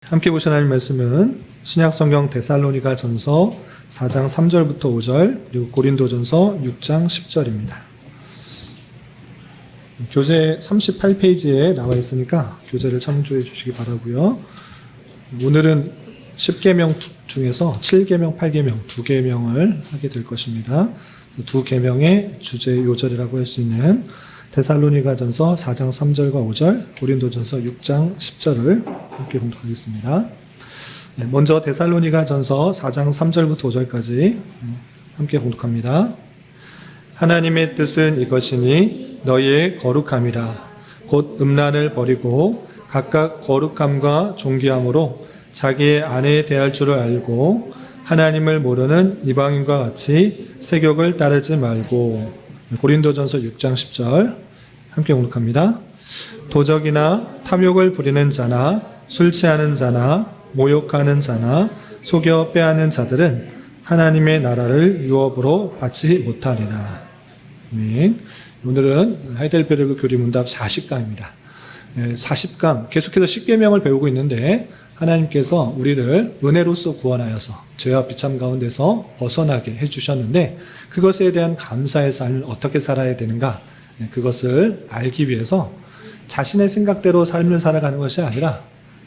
함께 보신 하나님 말씀은 신약성경 데살로니가 전서 4장 3절부터 5절 그리고 고린도전서 6장 10절입니다. 교재 38페이지에 나와 있으니까 교재를 참조해 주시기 바라고요. 오늘은 10계명 중에서 7계명, 8계명 두 계명을 하게 될 것입니다. 두 계명의 주제 요절이라고 할 수 있는 데살로니가전서 4장 3절과 5절, 고린도전서 6장 10절을 함께 공독하겠습니다. 먼저 데살로니가전서 4장 3절부터 5절까지 함께 공독합니다. 하나님의 뜻은 이것이니 너희의 거룩함이라. 곧 음란을 버리고 각각 거룩함과 존귀함으로 자기의 아내에 대할 줄을 알고 하나님을 모르는 이방인과 같이 세욕을 따르지 말고. 고린도전서 6장 10절 함께 공독합니다. 도적이나 탐욕을 부리는 자나 술 취하는 자나 모욕하는 자나 속여 빼앗는 자들은 하나님의 나라를 유업으로 받지 못하리라. 아멘. 오늘은 하이델베르그 교리문답 40강입니다. 40강 계속해서 10계명을 배우고 있는데 하나님께서 우리를 은혜로서 구원하여서 죄와 비참 가운데서 벗어나게 해주셨는데 그것에 대한 감사의 삶을 어떻게 살아야 되는가, 그것을 알기 위해서 자신의 생각대로 삶을 살아가는 것이 아니라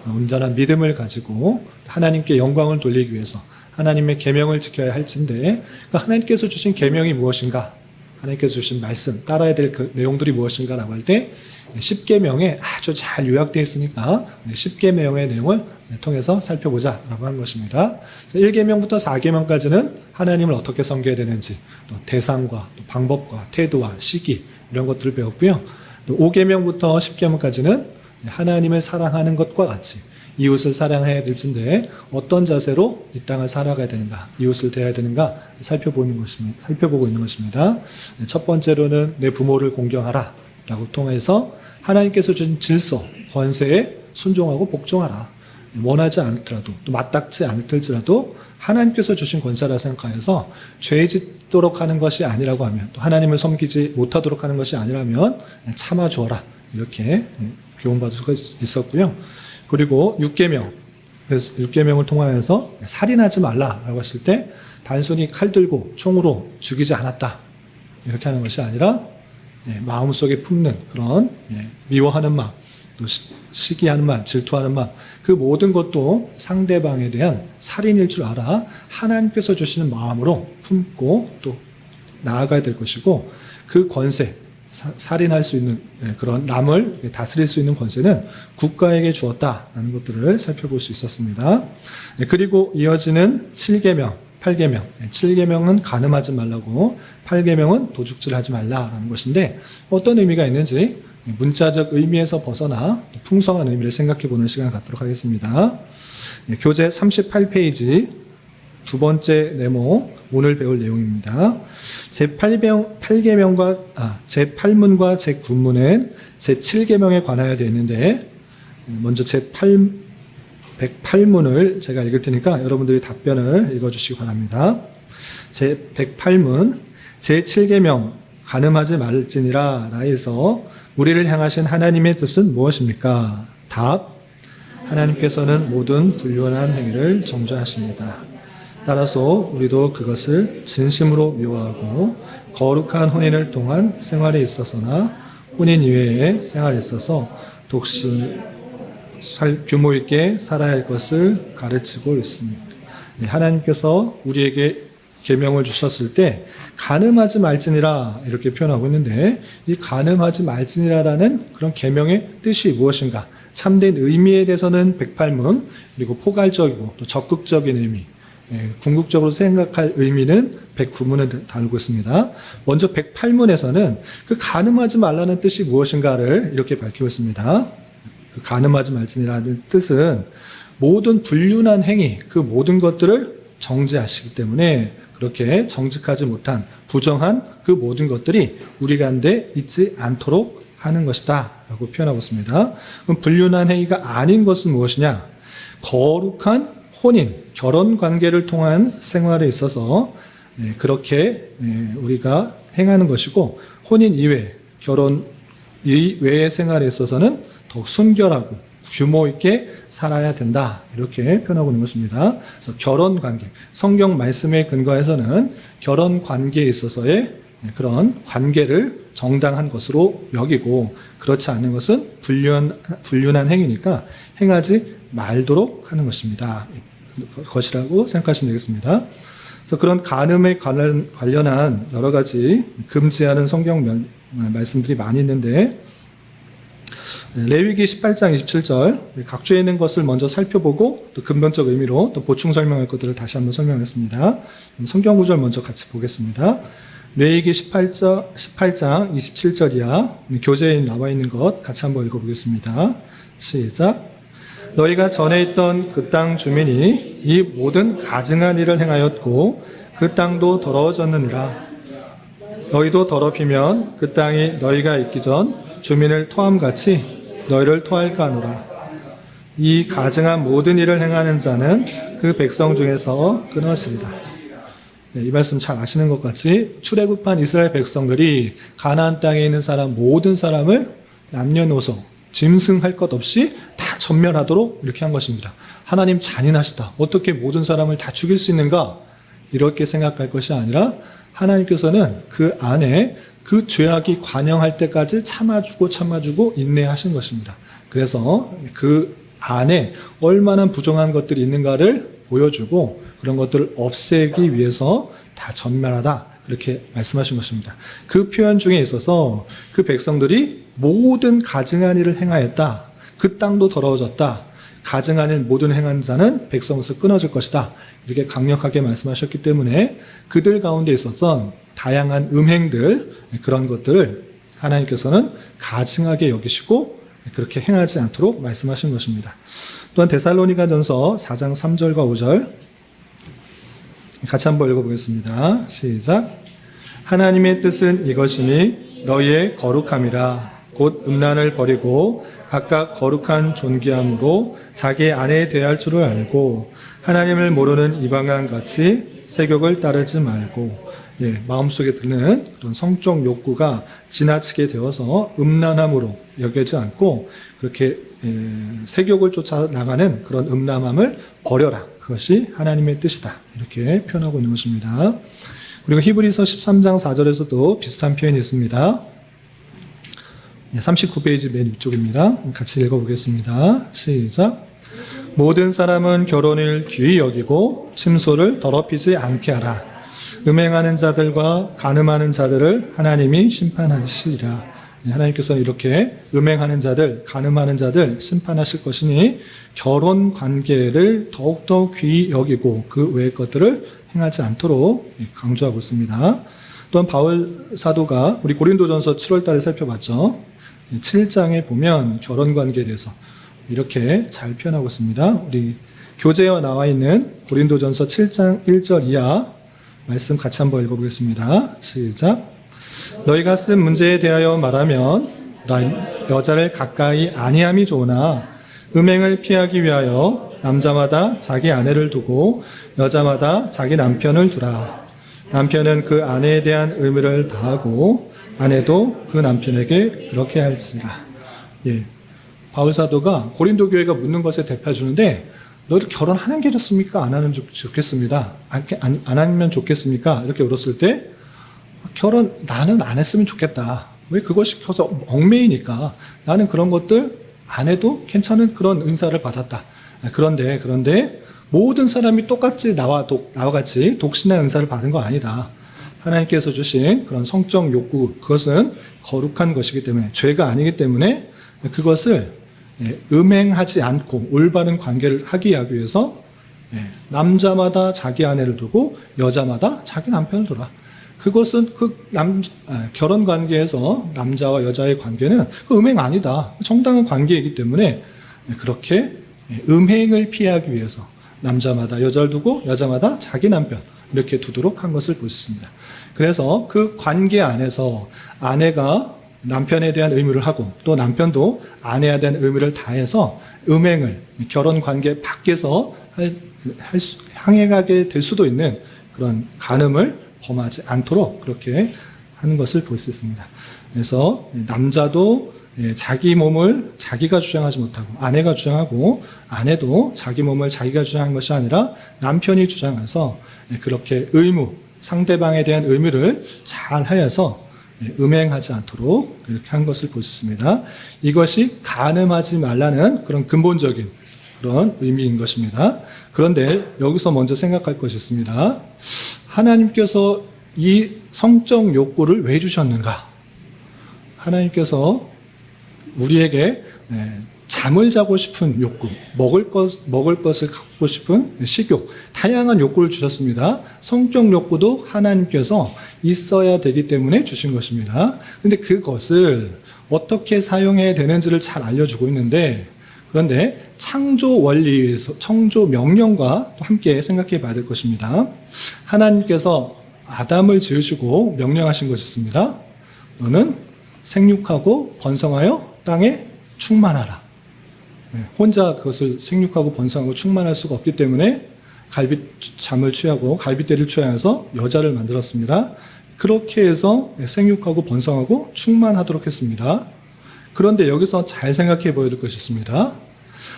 온전한 믿음을 가지고 하나님께 영광을 돌리기 위해서 하나님의 계명을 지켜야 할진데 하나님께서 주신 계명이 무엇인가, 하나님께서 주신 말씀, 따라야 될 그 내용들이 무엇인가라고 할 때 10계명에 아주 잘 요약되어 있으니까 10계명의 내용을 통해서 살펴보자 라고 한 것입니다. 1계명부터 4계명까지는 하나님을 어떻게 섬겨야 되는지, 또 대상과 또 방법과 태도와 시기 이런 것들을 배웠고요. 또 5계명부터 10계명까지는 하나님을 사랑하는 것과 같이 이웃을 사랑해야 될진데 어떤 자세로 이 땅을 살아가야 되는가, 이웃을 대해야 되는가 살펴보고 있는 것입니다. 첫 번째로는 내 부모를 공경하라 라고 통해서 하나님께서 주신 질서, 권세에 순종하고 복종하라. 원하지 않더라도 또 맞닥지 않을지라도 하나님께서 주신 권세라 생각하여서 죄 짓도록 하는 것이 아니라고 하면, 또 하나님을 섬기지 못하도록 하는 것이 아니라면 참아주어라, 이렇게 교훈받을 수가 있었고요. 그리고 6계명, 그래서 6계명을 통하여서 살인하지 말라라고 했을 때 단순히 칼 들고 총으로 죽이지 않았다 이렇게 하는 것이 아니라 마음속에 품는 그런 미워하는 마음, 또 시기하는 마음, 질투하는 마음, 그 모든 것도 상대방에 대한 살인일 줄 알아 하나님께서 주시는 마음으로 품고 또 나아가야 될 것이고, 그 권세, 살인할 수 있는 그런 남을 다스릴 수 있는 권세는 국가에게 주었다라는 것들을 살펴볼 수 있었습니다. 그리고 이어지는 7계명, 8계명. 7계명은 간음하지 말라고, 8계명은 도둑질하지 말라라는 것인데 어떤 의미가 있는지 문자적 의미에서 벗어나 풍성한 의미를 생각해보는 시간을 갖도록 하겠습니다. 교재 38페이지 두 번째 네모, 오늘 배울 내용입니다. 제8문과 제9문엔 제7계명에 관하여 되어 있는데, 먼저 제108문을 제가 읽을 테니까 여러분들이 답변을 읽어주시기 바랍니다. 제108문, 제7계명 간음하지 말지니라 라에서 우리를 향하신 하나님의 뜻은 무엇입니까? 답, 하나님께서는 모든 불륜한 행위를 정죄하십니다. 따라서 우리도 그것을 진심으로 미워하고 거룩한 혼인을 통한 생활에 있어서나 혼인 이외의 생활에 있어서 독실 규모 있게 살아야 할 것을 가르치고 있습니다. 하나님께서 우리에게 계명을 주셨을 때 간음하지 말지니라 이렇게 표현하고 있는데, 이 간음하지 말지니라라는 그런 계명의 뜻이 무엇인가, 참된 의미에 대해서는 108문, 그리고 포괄적이고 또 적극적인 의미, 궁극적으로 생각할 의미는 109문에 다루고 있습니다. 먼저 108문에서는 그 간음하지 말라는 뜻이 무엇인가를 이렇게 밝히고 있습니다. 그 간음하지 말지니라는 뜻은 모든 불륜한 행위, 그 모든 것들을 정죄하시기 때문에 그렇게 정직하지 못한 부정한 그 모든 것들이 우리 가운데 있지 않도록 하는 것이다 라고 표현하고 있습니다. 그럼 불륜한 행위가 아닌 것은 무엇이냐? 거룩한 혼인, 결혼 관계를 통한 생활에 있어서 그렇게 우리가 행하는 것이고, 혼인 이외, 결혼 이외의 생활에 있어서는 더욱 순결하고 규모 있게 살아야 된다. 이렇게 표현하고 있는 것입니다. 그래서 결혼 관계, 성경 말씀에 근거해서는 결혼 관계에 있어서의 그런 관계를 정당한 것으로 여기고 그렇지 않은 것은 불륜한 행위니까 행하지 말도록 하는 것이라고 생각하시면 되겠습니다. 그래서 그런 간음에 관련한 여러 가지 금지하는 성경 말씀들이 많이 있는데 레위기 18장 27절 각 주에 있는 것을 먼저 살펴보고 또 근본적 의미로 또 보충 설명할 것들을 다시 한번 설명했습니다. 성경 구절 먼저 같이 보겠습니다. 레위기 18장 27절 이하 교재에 나와 있는 것 같이 한번 읽어보겠습니다. 시작. 너희가 전에 있던 그 땅 주민이 이 모든 가증한 일을 행하였고 그 땅도 더러워졌느니라. 너희도 더럽히면 그 땅이 너희가 있기 전 주민을 토함같이 너희를 토할까 하노라. 이 가증한 모든 일을 행하는 자는 그 백성 중에서 끊어지리라. 네, 이 말씀 잘 아시는 것 같이 출애굽한 이스라엘 백성들이 가나안 땅에 있는 사람 모든 사람을 남녀노소 짐승할 것 없이 다 전멸하도록 이렇게 한 것입니다. 하나님 잔인하시다. 어떻게 모든 사람을 다 죽일 수 있는가? 이렇게 생각할 것이 아니라 하나님께서는 그 안에 그 죄악이 관영할 때까지 참아주고 인내하신 것입니다. 그래서 그 안에 얼마나 부정한 것들이 있는가를 보여주고 그런 것들을 없애기 위해서 다 전멸하다. 그렇게 말씀하신 것입니다. 그 표현 중에 있어서 그 백성들이 모든 가증한 일을 행하였다. 그 땅도 더러워졌다. 가증한 일 모든 행한 자는 백성에서 끊어질 것이다. 이렇게 강력하게 말씀하셨기 때문에 그들 가운데 있었던 다양한 음행들 그런 것들을 하나님께서는 가증하게 여기시고 그렇게 행하지 않도록 말씀하신 것입니다. 또한 데살로니가전서 4장 3절과 5절 같이 한번 읽어보겠습니다. 시작. 하나님의 뜻은 이것이니 너희의 거룩함이라. 곧 음란을 버리고 각각 거룩한 존귀함으로 자기 아내에 대할 줄을 알고 하나님을 모르는 이방인 같이 세욕을 따르지 말고 마음속에 드는 그런 성적 욕구가 지나치게 되어서 음란함으로 여기지 않고 그렇게 세욕을 쫓아 나가는 그런 음란함을 버려라. 그것이 하나님의 뜻이다. 이렇게 표현하고 있는 것입니다. 그리고 히브리서 13장 4절에서도 비슷한 표현이 있습니다. 39페이지 맨 위쪽입니다. 같이 읽어보겠습니다. 시작. 모든 사람은 결혼을 귀히 여기고 침소를 더럽히지 않게 하라. 음행하는 자들과 간음하는 자들을 하나님이 심판하시리라. 하나님께서는 이렇게 음행하는 자들, 간음하는 자들 심판하실 것이니 결혼 관계를 더욱더 귀히 여기고 그 외의 것들을 행하지 않도록 강조하고 있습니다. 또한 바울 사도가 우리 고린도전서 7월 달에 살펴봤죠. 7장에 보면 결혼 관계에 대해서 이렇게 잘 표현하고 있습니다. 우리 교재에 나와 있는 고린도전서 7장 1절 이하 말씀 같이 한번 읽어보겠습니다. 시작. 너희가 쓴 문제에 대하여 말하면 여자를 가까이 아니함이 좋으나 음행을 피하기 위하여 남자마다 자기 아내를 두고 여자마다 자기 남편을 두라. 남편은 그 아내에 대한 의무를 다하고 아내도 그 남편에게 그렇게 할지라. 바울 사도가 고린도 교회가 묻는 것에 대답해 주는데 너희들 결혼하는 게 좋습니까? 안 하는 게 좋겠습니다. 안 하면 좋겠습니까? 이렇게 물었을 때 결혼 나는 안 했으면 좋겠다. 왜 그것이 켜서 얽매이니까 나는 그런 것들 안 해도 괜찮은 그런 은사를 받았다. 그런데 모든 사람이 똑같이 나와 같이 독신의 은사를 받은 거 아니다. 하나님께서 주신 그런 성적 욕구 그것은 거룩한 것이기 때문에 죄가 아니기 때문에 그것을 음행하지 않고 올바른 관계를 하기 위해서 남자마다 자기 아내를 두고 여자마다 자기 남편을 두라. 그것은 결혼 관계에서 남자와 여자의 관계는 그 음행 아니다. 정당한 관계이기 때문에 그렇게 음행을 피하기 위해서 남자마다 여자를 두고 여자마다 자기 남편 이렇게 두도록 한 것을 볼 수 있습니다. 그래서 그 관계 안에서 아내가 남편에 대한 의무를 하고 또 남편도 아내에 대한 의무를 다해서 음행을 결혼 관계 밖에서 향해가게 될 수도 있는 그런 간음을 범하지 않도록 그렇게 하는 것을 볼 수 있습니다. 그래서 남자도 자기 몸을 자기가 주장하지 못하고 아내가 주장하고 아내도 자기 몸을 자기가 주장한 것이 아니라 남편이 주장해서 그렇게 의무, 상대방에 대한 의무를 잘 하여서 음행하지 않도록 이렇게 한 것을 볼 수 있습니다. 이것이 간음하지 말라는 그런 근본적인 그런 의미인 것입니다. 그런데 여기서 먼저 생각할 것이 있습니다. 하나님께서 이 성적 욕구를 왜 주셨는가? 하나님께서 우리에게 잠을 자고 싶은 욕구, 먹을 것을 갖고 싶은 식욕, 다양한 욕구를 주셨습니다. 성적 욕구도 하나님께서 있어야 되기 때문에 주신 것입니다. 그런데 그것을 어떻게 사용해야 되는지를 잘 알려주고 있는데, 그런데 창조 원리에서 창조 명령과 함께 생각해 봐야 될 것입니다. 하나님께서 아담을 지으시고 명령하신 것이 있습니다. 너는 생육하고 번성하여 땅에 충만하라. 혼자 그것을 생육하고 번성하고 충만할 수가 없기 때문에 잠을 취하고 갈빗대를 취하여서 여자를 만들었습니다. 그렇게 해서 생육하고 번성하고 충만하도록 했습니다. 그런데 여기서 잘 생각해 보여야 될 것이 있습니다.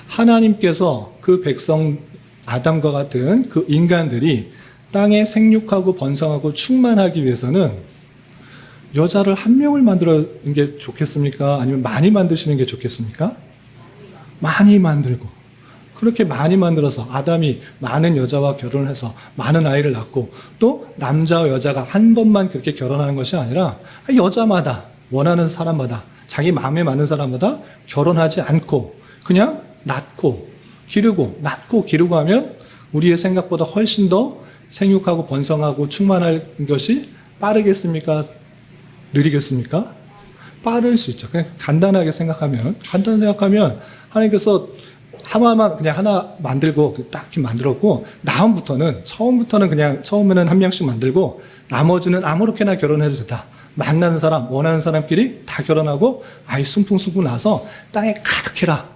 하나님께서 그 백성 아담과 같은 그 인간들이 땅에 생육하고 번성하고 충만하기 위해서는 여자를 한 명을 만드는 게 좋겠습니까? 아니면 많이 만드시는 게 좋겠습니까? 많이 만들고, 그렇게 많이 만들어서 아담이 많은 여자와 결혼을 해서 많은 아이를 낳고, 또 남자와 여자가 한 번만 그렇게 결혼하는 것이 아니라 여자마다 원하는 사람마다 자기 마음에 맞는 사람마다 결혼하지 않고 그냥 낳고 기르고 하면 우리의 생각보다 훨씬 더 생육하고 번성하고 충만할 것이 빠르겠습니까? 느리겠습니까? 빠를 수 있죠. 그냥 간단하게 생각하면 하나님께서 그냥 하나 만들고 딱히 만들었고, 처음부터는 그냥 처음에는 한 명씩 만들고 나머지는 아무렇게나 결혼해도 된다. 만나는 사람, 원하는 사람끼리 다 결혼하고 아이 숨풍숨풍 나서 땅에 가득해라.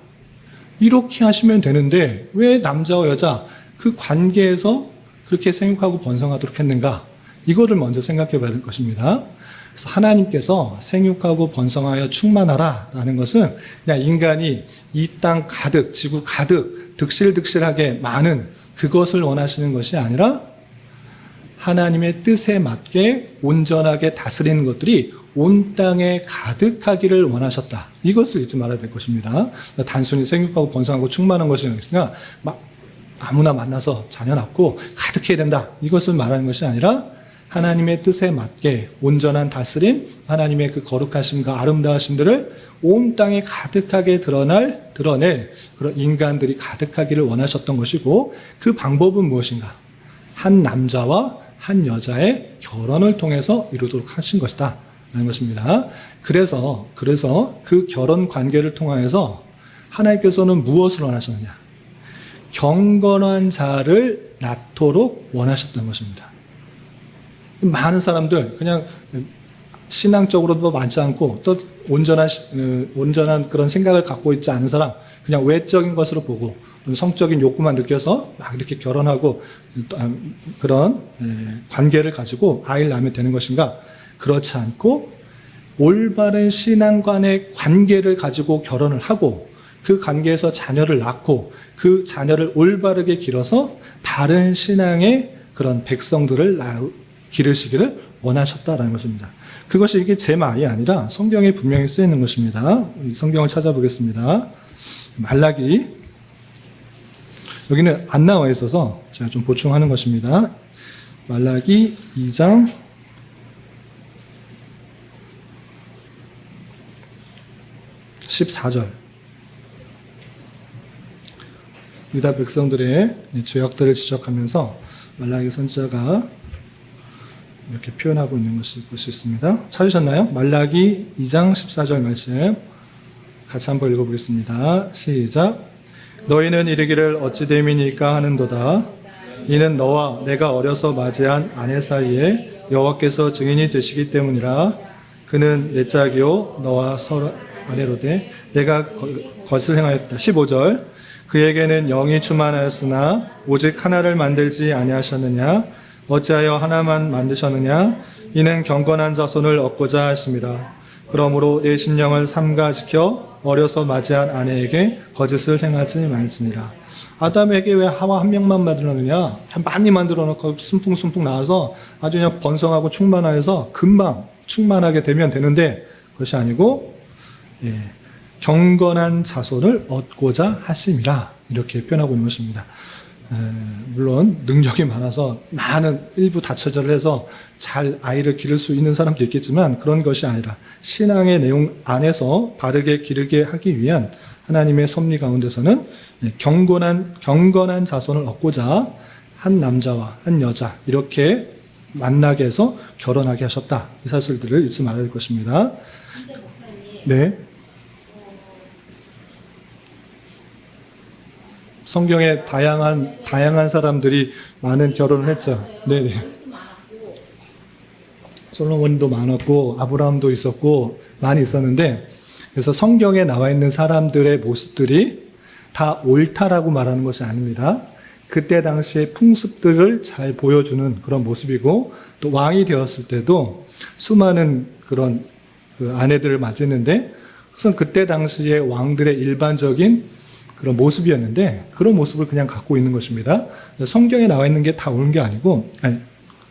이렇게 하시면 되는데 왜 남자와 여자 그 관계에서 그렇게 생육하고 번성하도록 했는가? 이거를 먼저 생각해 봐야 될 것입니다. 그래서 하나님께서 생육하고 번성하여 충만하라 라는 것은 그냥 인간이 이 땅 가득, 지구 가득, 득실득실하게 많은 그것을 원하시는 것이 아니라 하나님의 뜻에 맞게 온전하게 다스리는 것들이 온 땅에 가득하기를 원하셨다. 이것을 잊지 말아야 될 것입니다. 단순히 생육하고 번성하고 충만한 것이 아니라 막 아무나 만나서 자녀 낳고 가득해야 된다. 이것을 말하는 것이 아니라 하나님의 뜻에 맞게 온전한 다스림, 하나님의 그 거룩하심과 아름다우심들을 온 땅에 가득하게 드러낼 그런 인간들이 가득하기를 원하셨던 것이고, 그 방법은 무엇인가? 한 남자와 한 여자의 결혼을 통해서 이루도록 하신 것이다 라는 것입니다. 그래서 그 결혼 관계를 통하여서 하나님께서는 무엇을 원하셨느냐? 경건한 자를 낳도록 원하셨던 것입니다. 많은 사람들 그냥 신앙적으로도 많지 않고 또 온전한 그런 생각을 갖고 있지 않은 사람, 그냥 외적인 것으로 보고 성적인 욕구만 느껴서 막 이렇게 결혼하고 그런 관계를 가지고 아이를 낳으면 되는 것인가? 그렇지 않고 올바른 신앙관의 관계를 가지고 결혼을 하고 그 관계에서 자녀를 낳고 그 자녀를 올바르게 기러서 바른 신앙의 그런 백성들을 기르시기를 원하셨다라는 것입니다. 그것이 이게 제 말이 아니라 성경에 분명히 쓰여 있는 것입니다. 성경을 찾아보겠습니다. 말라기, 여기는 안 나와 있어서 제가 좀 보충하는 것입니다. 말라기 2장 14절. 유다 백성들의 죄악들을 지적하면서 말라기 선지자가 이렇게 표현하고 있는 것을 볼 수 있습니다. 찾으셨나요? 말라기 2장 14절 말씀 같이 한번 읽어보겠습니다. 시작. 너희는 이르기를 어찌 됨이니까 하는도다. 이는 너와 내가 어려서 맞이한 아내 사이에 여호와께서 증인이 되시기 때문이라. 그는 내 짝이요 너와 서로 아내로되 내가 것을 행하였다. 15절. 그에게는 영이 충만하였으나 오직 하나를 만들지 아니하셨느냐? 어찌하여 하나만 만드셨느냐? 이는 경건한 자손을 얻고자 하심이라. 그러므로 내 심령을 삼가지켜 어려서 맞이한 아내에게 거짓을 행하지 말지니라. 아담에게 왜 하와 한 명만 만들었느냐? 많이 만들어 놓고 순풍순풍 나와서 아주 그냥 번성하고 충만하여서 금방 충만하게 되면 되는데, 그것이 아니고 경건한 자손을 얻고자 하심이라, 이렇게 표현하고 있는 것입니다. 물론 능력이 많아서 많은 일부 다처제를 해서 잘 아이를 기를 수 있는 사람도 있겠지만, 그런 것이 아니라 신앙의 내용 안에서 바르게 기르게 하기 위한 하나님의 섭리 가운데서는 경건한 자손을 얻고자 한 남자와 한 여자 이렇게 만나게 해서 결혼하게 하셨다. 이 사실들을 잊지 말아야 할 것입니다. 근데 목사님, 네. 성경에 다양한 사람들이 많은 결혼을 했죠. 네네. 다윗도 많았고, 솔로몬도 많았고, 아브라함도 있었고, 많이 있었는데, 그래서 성경에 나와 있는 사람들의 모습들이 다 옳다라고 말하는 것이 아닙니다. 그때 당시의 풍습들을 잘 보여주는 그런 모습이고, 또 왕이 되었을 때도 수많은 그런 아내들을 맞았는데, 우선 그때 당시의 왕들의 일반적인 그런 모습이었는데, 그런 모습을 그냥 갖고 있는 것입니다. 성경에 나와 있는 게 다 옳은 게 아니고,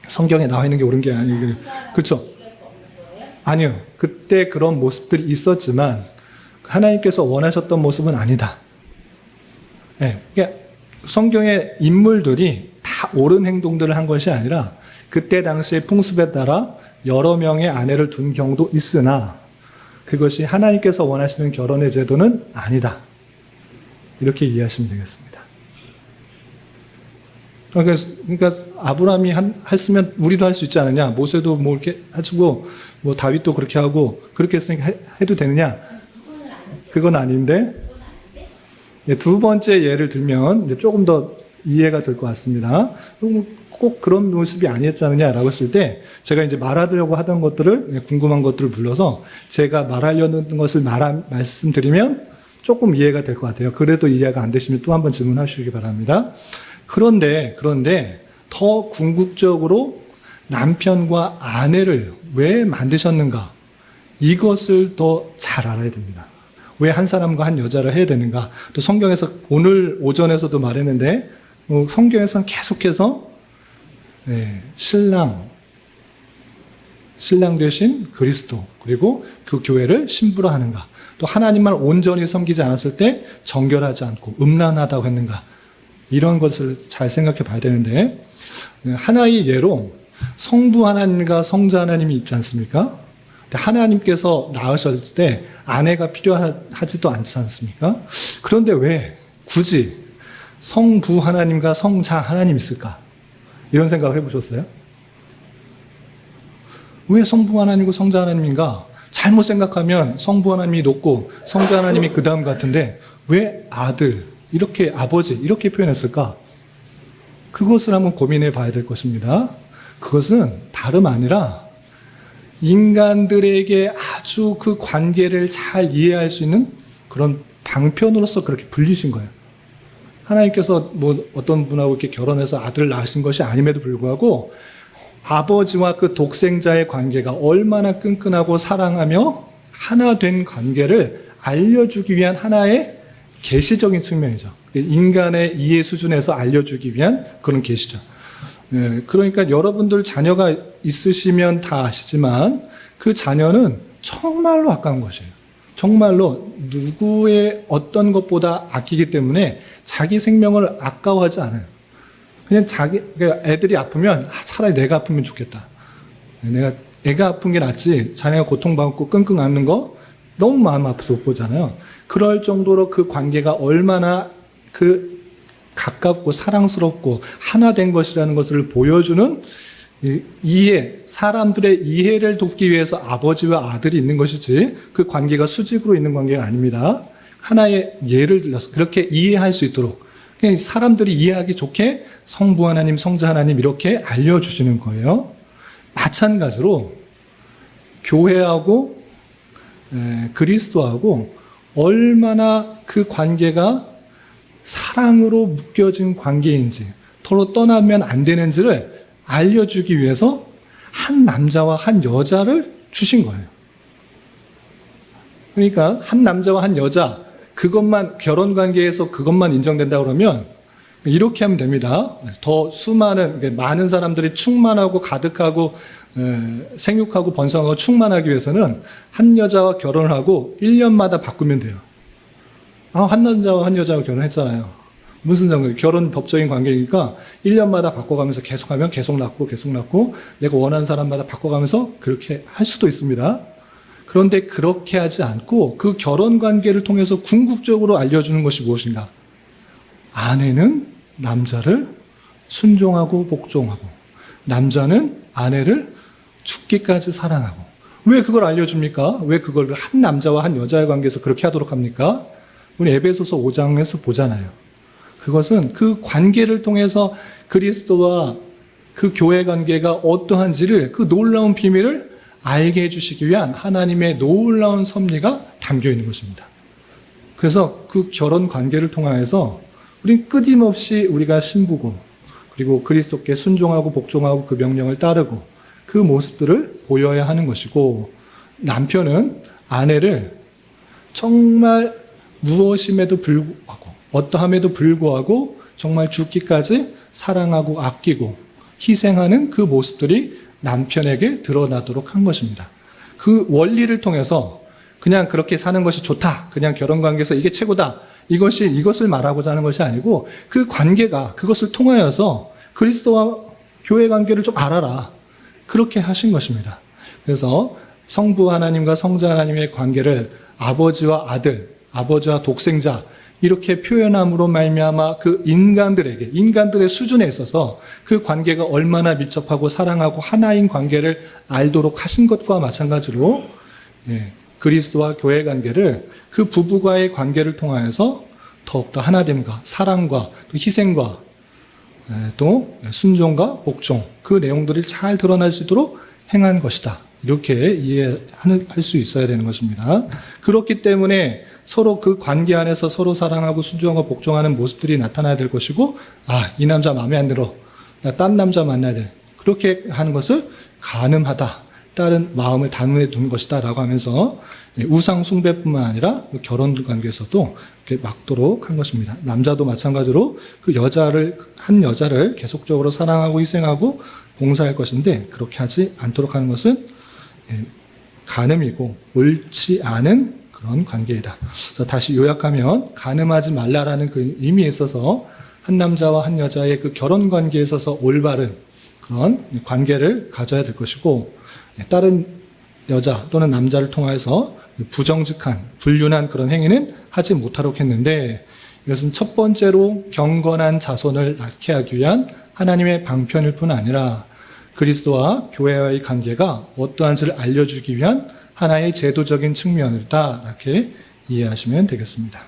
성경에 나와 있는 게 옳은 게 아니고, 그렇죠? 얘기할 수 없는 거예요? 아니요. 그때 그런 모습들이 있었지만 하나님께서 원하셨던 모습은 아니다. 그러니까 성경의 인물들이 다 옳은 행동들을 한 것이 아니라 그때 당시의 풍습에 따라 여러 명의 아내를 둔 경우도 있으나 그것이 하나님께서 원하시는 결혼의 제도는 아니다. 이렇게 이해하시면 되겠습니다. 그러니까 아브라함이 했으면 우리도 할 수 있지 않느냐? 모세도 뭐 이렇게 해주고 뭐 다윗도 그렇게 하고 그렇게 했으니까 해도 되느냐? 그건 아닌데. 두 번째 예를 들면 이제 조금 더 이해가 될 것 같습니다. 꼭 그런 모습이 아니었지 않느냐라고 했을 때 제가 이제 말하려고 하던 것들을, 궁금한 것들을 불러서 제가 말하려는 것을 말씀드리면 조금 이해가 될 것 같아요. 그래도 이해가 안 되시면 또 한번 질문하시기 바랍니다. 그런데 더 궁극적으로 남편과 아내를 왜 만드셨는가? 이것을 더 잘 알아야 됩니다. 왜 한 사람과 한 여자를 해야 되는가? 또 성경에서 오늘 오전에서도 말했는데 성경에서는 계속해서 신랑 되신 그리스도 그리고 그 교회를 신부로 하는가? 또 하나님만 온전히 섬기지 않았을 때 정결하지 않고 음란하다고 했는가? 이런 것을 잘 생각해 봐야 되는데, 하나의 예로 성부 하나님과 성자 하나님이 있지 않습니까? 하나님께서 낳으셨을 때 아내가 필요하지도 않지 않습니까? 그런데 왜 굳이 성부 하나님과 성자 하나님이 있을까? 이런 생각을 해보셨어요? 왜 성부 하나님과 성자 하나님인가? 잘못 생각하면 성부 하나님이 높고 성자 하나님이 그 다음 같은데 왜 아들, 이렇게 아버지 이렇게 표현했을까? 그것을 한번 고민해 봐야 될 것입니다. 그것은 다름 아니라 인간들에게 아주 그 관계를 잘 이해할 수 있는 그런 방편으로서 그렇게 불리신 거예요. 하나님께서 뭐 어떤 분하고 이렇게 결혼해서 아들을 낳으신 것이 아님에도 불구하고 아버지와 그 독생자의 관계가 얼마나 끈끈하고 사랑하며 하나 된 관계를 알려주기 위한 하나의 계시적인 측면이죠. 인간의 이해 수준에서 알려주기 위한 그런 계시죠. 그러니까 여러분들 자녀가 있으시면 다 아시지만 그 자녀는 정말로 아까운 것이에요. 정말로 누구의 어떤 것보다 아끼기 때문에 자기 생명을 아까워하지 않아요. 그냥 애들이 아프면 차라리 내가 아프면 좋겠다. 애가 아픈 게 낫지 자네가 고통받고 끙끙 앓는 거 너무 마음 아파서 못 보잖아요. 그럴 정도로 그 관계가 얼마나 그 가깝고 사랑스럽고 하나 된 것이라는 것을 보여주는 이해, 사람들의 이해를 돕기 위해서 아버지와 아들이 있는 것이지 그 관계가 수직으로 있는 관계가 아닙니다. 하나의 예를 들어서 그렇게 이해할 수 있도록 사람들이 이해하기 좋게 성부 하나님, 성자 하나님 이렇게 알려주시는 거예요. 마찬가지로 교회하고 그리스도하고 얼마나 그 관계가 사랑으로 묶여진 관계인지 서로 떠나면 안 되는지를 알려주기 위해서 한 남자와 한 여자를 주신 거예요. 그러니까 한 남자와 한 여자 그것만 결혼 관계에서 그것만 인정된다 그러면 이렇게 하면 됩니다. 더 수많은 많은 사람들이 충만하고 가득하고 생육하고 번성하고 충만하기 위해서는 한 여자와 결혼을 하고 1년마다 바꾸면 돼요. 한 남자와 한 여자와 결혼했잖아요. 무슨 상관이에요? 결혼 법적인 관계니까 1년마다 바꿔가면서 계속하면 계속 낳고 내가 원하는 사람마다 바꿔가면서 그렇게 할 수도 있습니다. 그런데 그렇게 하지 않고 그 결혼 관계를 통해서 궁극적으로 알려주는 것이 무엇인가? 아내는 남자를 순종하고 복종하고 남자는 아내를 죽기까지 사랑하고. 왜 그걸 알려줍니까? 왜 그걸 한 남자와 한 여자의 관계에서 그렇게 하도록 합니까? 우리 에베소서 5장에서 보잖아요. 그것은 그 관계를 통해서 그리스도와 그 교회 관계가 어떠한지를 그 놀라운 비밀을 알게 해주시기 위한 하나님의 놀라운 섭리가 담겨 있는 것입니다. 그래서 그 결혼 관계를 통하여서 우린 끊임없이 우리가 신부고 그리고 그리스도께 순종하고 복종하고 그 명령을 따르고 그 모습들을 보여야 하는 것이고 남편은 아내를 정말 무엇임에도 불구하고 어떠함에도 불구하고 정말 죽기까지 사랑하고 아끼고 희생하는 그 모습들이 남편에게 드러나도록 한 것입니다. 그 원리를 통해서 그냥 그렇게 사는 것이 좋다. 그냥 결혼관계에서 이게 최고다. 이것을 말하고자 하는 것이 아니고 그 관계가 그것을 통하여서 그리스도와 교회 관계를 좀 알아라. 그렇게 하신 것입니다. 그래서 성부 하나님과 성자 하나님의 관계를 아버지와 아들, 아버지와 독생자 이렇게 표현함으로 말미암아 그 인간들의 수준에 있어서 그 관계가 얼마나 밀접하고 사랑하고 하나인 관계를 알도록 하신 것과 마찬가지로 그리스도와 교회 관계를 그 부부와의 관계를 통하여서 더욱더 하나됨과 사랑과 또 희생과 또 순종과 복종 그 내용들이 잘 드러날 수 있도록 행한 것이다. 이렇게 이해할 수 있어야 되는 것입니다. 그렇기 때문에 서로 그 관계 안에서 서로 사랑하고 순종하고 복종하는 모습들이 나타나야 될 것이고 이 남자 마음에 안 들어. 나 딴 남자 만나야 돼. 그렇게 하는 것을 가늠하다. 다른 마음을 단문에 두는 것이다 라고 하면서 우상 숭배뿐만 아니라 결혼 관계에서도 이렇게 막도록 한 것입니다. 남자도 마찬가지로 한 여자를 계속적으로 사랑하고 희생하고 봉사할 것인데 그렇게 하지 않도록 하는 것은 간음이고 옳지 않은 그런 관계이다. 그래서 다시 요약하면 간음하지 말라라는 그 의미에 있어서 한 남자와 한 여자의 그 결혼 관계에 있어서 올바른 그런 관계를 가져야 될 것이고 다른 여자 또는 남자를 통해서 부정직한 불륜한 그런 행위는 하지 못하도록 했는데 이것은 첫 번째로 경건한 자손을 낳게 하기 위한 하나님의 방편일 뿐 아니라 그리스도와 교회와의 관계가 어떠한지를 알려주기 위한 하나의 제도적인 측면이다. 이렇게 이해하시면 되겠습니다.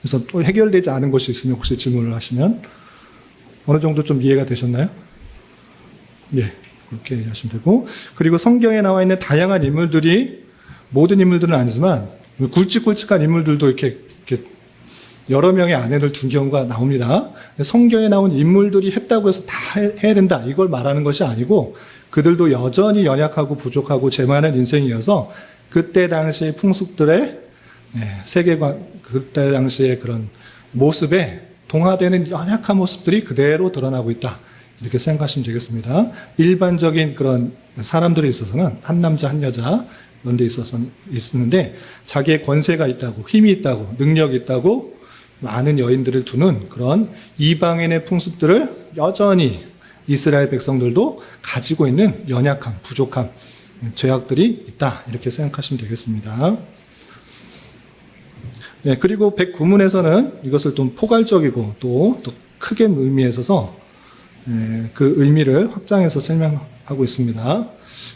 그래서 또 해결되지 않은 것이 있으면 혹시 질문을 하시면 어느 정도 좀 이해가 되셨나요? 예, 그렇게 이해하시면 되고 그리고 성경에 나와 있는 다양한 인물들이 모든 인물들은 아니지만 굵직굵직한 인물들도 이렇게 여러 명의 아내를 둔 경우가 나옵니다. 성경에 나온 인물들이 했다고 해서 다 해야 된다. 이걸 말하는 것이 아니고 그들도 여전히 연약하고 부족하고 죄많은 인생이어서 그때 당시의 풍습들의 세계관, 그때 당시의 그런 모습에 동화되는 연약한 모습들이 그대로 드러나고 있다. 이렇게 생각하시면 되겠습니다. 일반적인 그런 사람들에 있어서는 한 남자 한 여자 그런 데 있었는데 자기의 권세가 있다고 힘이 있다고 능력이 있다고 많은 여인들을 두는 그런 이방인의 풍습들을 여전히 이스라엘 백성들도 가지고 있는 연약함, 부족함, 죄악들이 있다. 이렇게 생각하시면 되겠습니다. 네, 그리고 109문에서는 이것을 좀 포괄적이고 또 크게 의미에 있어서 그 의미를 확장해서 설명하고 있습니다.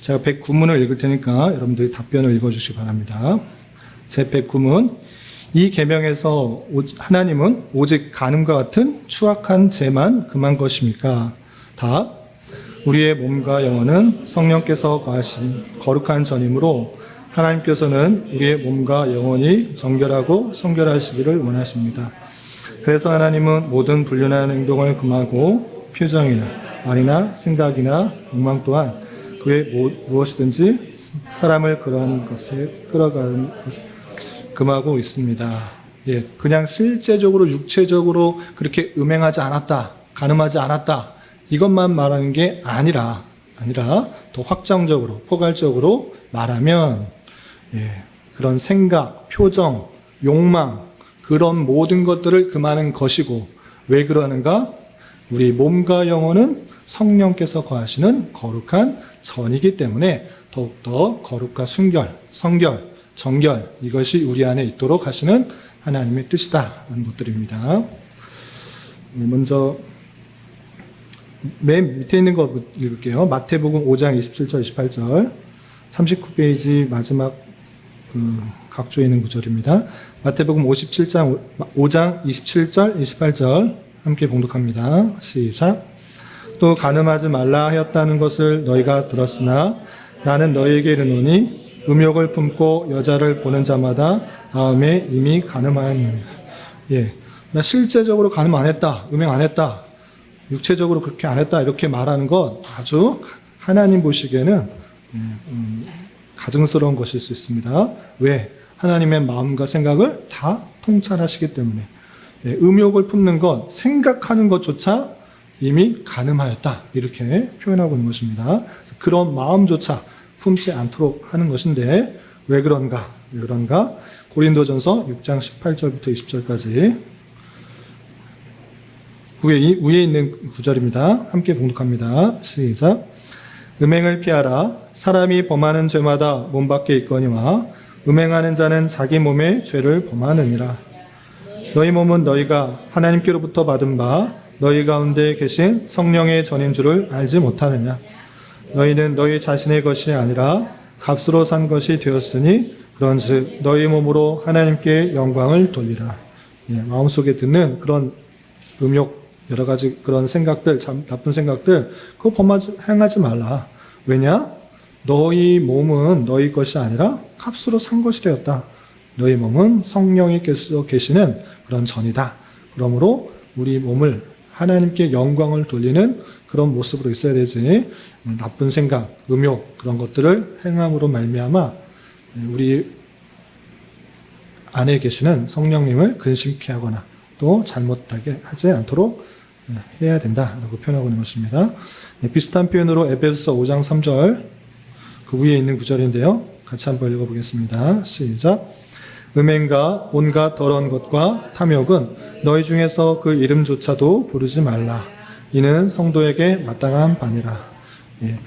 제가 109문을 읽을 테니까 여러분들이 답변을 읽어주시기 바랍니다. 제 109문 이 계명에서 하나님은 오직 간음과 같은 추악한 죄만 금한 것입니까? 답. 우리의 몸과 영혼은 성령께서 거하신 거룩한 전이므로 하나님께서는 우리의 몸과 영혼이 정결하고 성결하시기를 원하십니다. 그래서 하나님은 모든 불륜한 행동을 금하고 표정이나 말이나 생각이나 욕망 또한 그의 무엇이든지 사람을 그러한 것에 끌어가는 것 금하고 있습니다. 예, 그냥 실제적으로 육체적으로 그렇게 음행하지 않았다, 간음하지 않았다 이것만 말하는 게 아니라 더 확장적으로 포괄적으로 말하면 예, 그런 생각, 표정, 욕망 그런 모든 것들을 금하는 것이고 왜 그러는가? 우리 몸과 영혼은 성령께서 거하시는 거룩한 전이기 때문에 더욱더 거룩과 순결, 성결, 정결 이것이 우리 안에 있도록 하시는 하나님의 뜻이다라는 것들입니다. 먼저 맨 밑에 있는 거 읽을게요. 마태복음 5장 27절 28절 39페이지 마지막 각주에 있는 구절입니다. 마태복음 5장 27절 28절 함께 봉독합니다. 시작. 또 간음하지 말라 하였다는 것을 너희가 들었으나 나는 너희에게 이르노니 음욕을 품고 여자를 보는 자마다 다음에 이미 간음하였느니라. 예, 나 실제적으로 간음 안 했다, 음행 안 했다, 육체적으로 그렇게 안 했다 이렇게 말하는 것 아주 하나님 보시기에는 가증스러운 것일 수 있습니다. 왜? 하나님의 마음과 생각을 다 통찰하시기 때문에 예, 음욕을 품는 것, 생각하는 것조차 이미 간음하였다 이렇게 표현하고 있는 것입니다. 그런 마음조차 품지 않도록 하는 것인데 왜 그런가? 고린도전서 6장 18절부터 20절까지 위에 있는 구절입니다. 함께 봉독합니다. 시작. 음행을 피하라. 사람이 범하는 죄마다 몸 밖에 있거니와 음행하는 자는 자기 몸의 죄를 범하느니라. 너희 몸은 너희가 하나님께로부터 받은 바 너희 가운데 계신 성령의 전인 줄을 알지 못하느냐. 너희는 너희 자신의 것이 아니라 값으로 산 것이 되었으니 그런즉 너희 몸으로 하나님께 영광을 돌리라. 예, 마음속에 드는 그런 음욕 여러 가지 그런 생각들, 참 나쁜 생각들 그거 행하지 말라. 왜냐? 너희 몸은 너희 것이 아니라 값으로 산 것이 되었다. 너희 몸은 성령께서 계시는 그런 전이다. 그러므로 우리 몸을 하나님께 영광을 돌리는 그런 모습으로 있어야 되지. 나쁜 생각, 음욕 그런 것들을 행함으로 말미암아 우리 안에 계시는 성령님을 근심케 하거나 또 잘못하게 하지 않도록 해야 된다라고 표현하고 있는 것입니다. 비슷한 표현으로 에베소서 5장 3절 그 위에 있는 구절인데요. 같이 한번 읽어보겠습니다. 시작. 음행과 온갖 더러운 것과 탐욕은 너희 중에서 그 이름조차도 부르지 말라. 이는 성도에게 마땅한 바니라. 예,